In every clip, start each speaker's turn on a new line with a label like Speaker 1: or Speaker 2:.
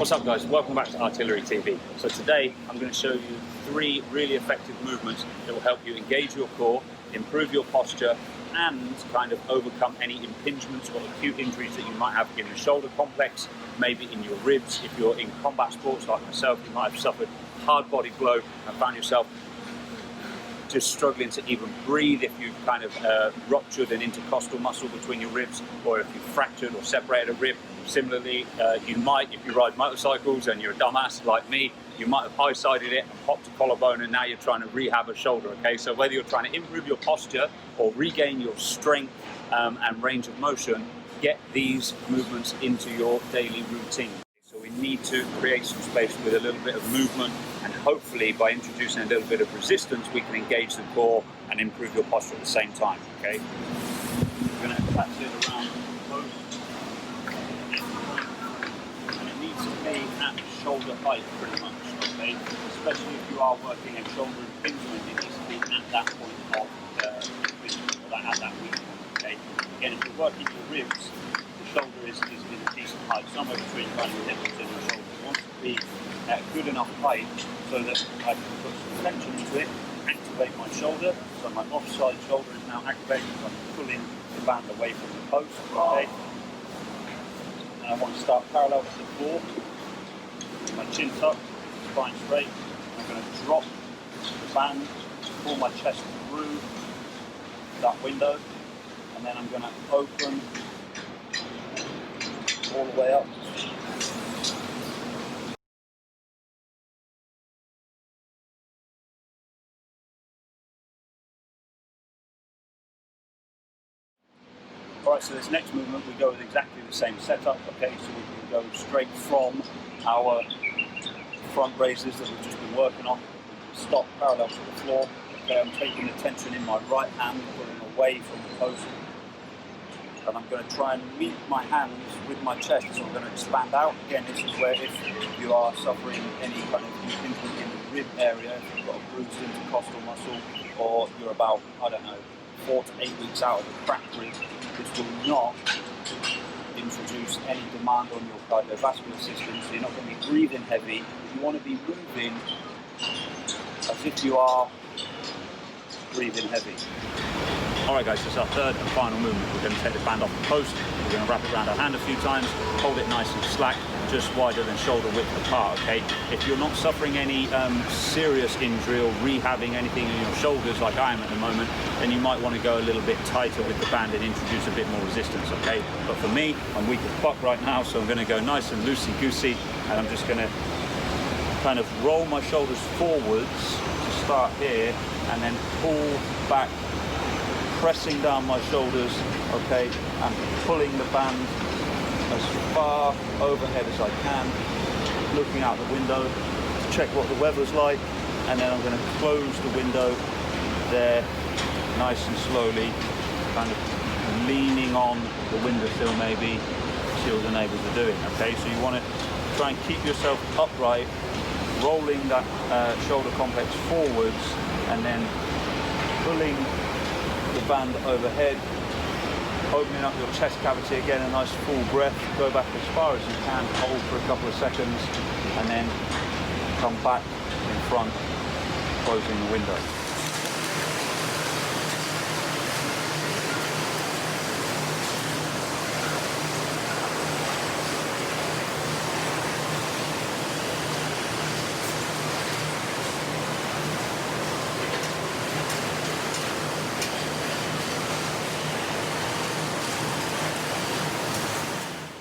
Speaker 1: What's up guys, welcome back to Artillery TV. So today I'm going to show you 3 really effective movements that will help you engage your core, improve your posture and kind of overcome any impingements or acute injuries that you might have in the shoulder complex, maybe in your ribs. If you're in combat sports like myself, you might have suffered a hard body blow and found yourself just struggling to even breathe if you've kind of ruptured an intercostal muscle between your ribs, or if you've fractured or separated a rib. Similarly, you might, if you ride motorcycles and you're a dumbass like me, you might have high-sided it and popped a collarbone and now you're trying to rehab a shoulder, okay? So whether you're trying to improve your posture or regain your strength and range of motion, get these movements into your daily routine. So we need to create some space with a little bit of movement, and hopefully by introducing a little bit of resistance, we can engage the core and improve your posture at the same time, okay? We're going to attach it around the post. And it needs to be at shoulder height pretty much, okay? Especially if you are working a shoulder impingement, it needs to be at that point of impingement, or at that weak point, okay? Again, if you're working your ribs, the shoulder is in a decent height, somewhere between kind of your hips and your shoulder. It wants to be at a good enough height so that I can put some tension into it, activate my shoulder. So my offside shoulder is now activated, so I'm pulling the band away from the post, okay? And I want to start parallel to the floor, my chin tucked, spine straight. I'm going to drop the band, pull my chest through that window, and then I'm going to open all the way up. Alright, so this next movement we go with exactly the same setup, okay? So we can go straight from our front raises that we've just been working on, stop parallel to the floor. Okay, I'm taking the tension in my right hand, pulling away from the post. And I'm going to try and meet my hands with my chest, so I'm going to expand out. Again, this is where if you are suffering any kind of impingement in the rib area, if you've got a bruised intercostal muscle, or you're about, I don't know, 4 to 8 weeks out of a cracked rib, this will not introduce any demand on your cardiovascular system, so you're not going to be breathing heavy. You want to be moving as if you are breathing heavy. Alright guys, this is our third and final movement. We're going to take the band off the post, we're going to wrap it around our hand a few times, hold it nice and slack, just wider than shoulder width apart, okay? If you're not suffering any serious injury or rehabbing anything in your shoulders like I am at the moment, then you might want to go a little bit tighter with the band and introduce a bit more resistance, okay? But for me, I'm weak as fuck right now, so I'm going to go nice and loosey-goosey, and I'm just going to kind of roll my shoulders forwards to start here, and then pull back, pressing down my shoulders, okay, and pulling the band as far overhead as I can, looking out the window to check what the weather's like, and then I'm going to close the window there, nice and slowly, kind of leaning on the windowsill maybe, see what the neighbours are doing, okay? So you want to try and keep yourself upright, rolling that shoulder complex forwards, and then pulling the band overhead, opening up your chest cavity again, a nice full breath, go back as far as you can, hold for a couple of seconds, and then come back in front, closing the window.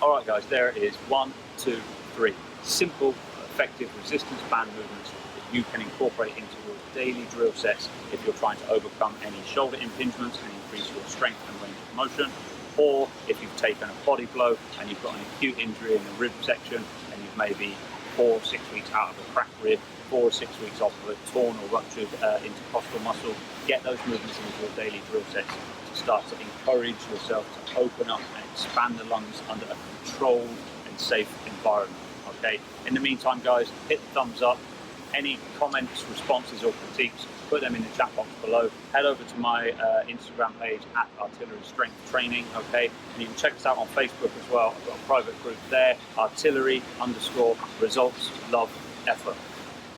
Speaker 1: Alright guys, there it is. 1, 2, 3. Simple, effective resistance band movements that you can incorporate into your daily drill sets if you're trying to overcome any shoulder impingements and increase your strength and range of motion, or if you've taken a body blow and you've got an acute injury in the rib section and you've maybe 4 or 6 weeks out of a cracked rib, 4 or 6 weeks off of a torn or ruptured intercostal muscle. Get those movements into your daily drill sets to start to encourage yourself to open up and expand the lungs under a controlled and safe environment, okay? In the meantime guys, hit the thumbs up. Any comments, responses or critiques, put them in the chat box below. Head over to my Instagram page at Artillery Strength Training, okay? And you can check us out on Facebook as well. I've got a private group there, Artillery_results love effort.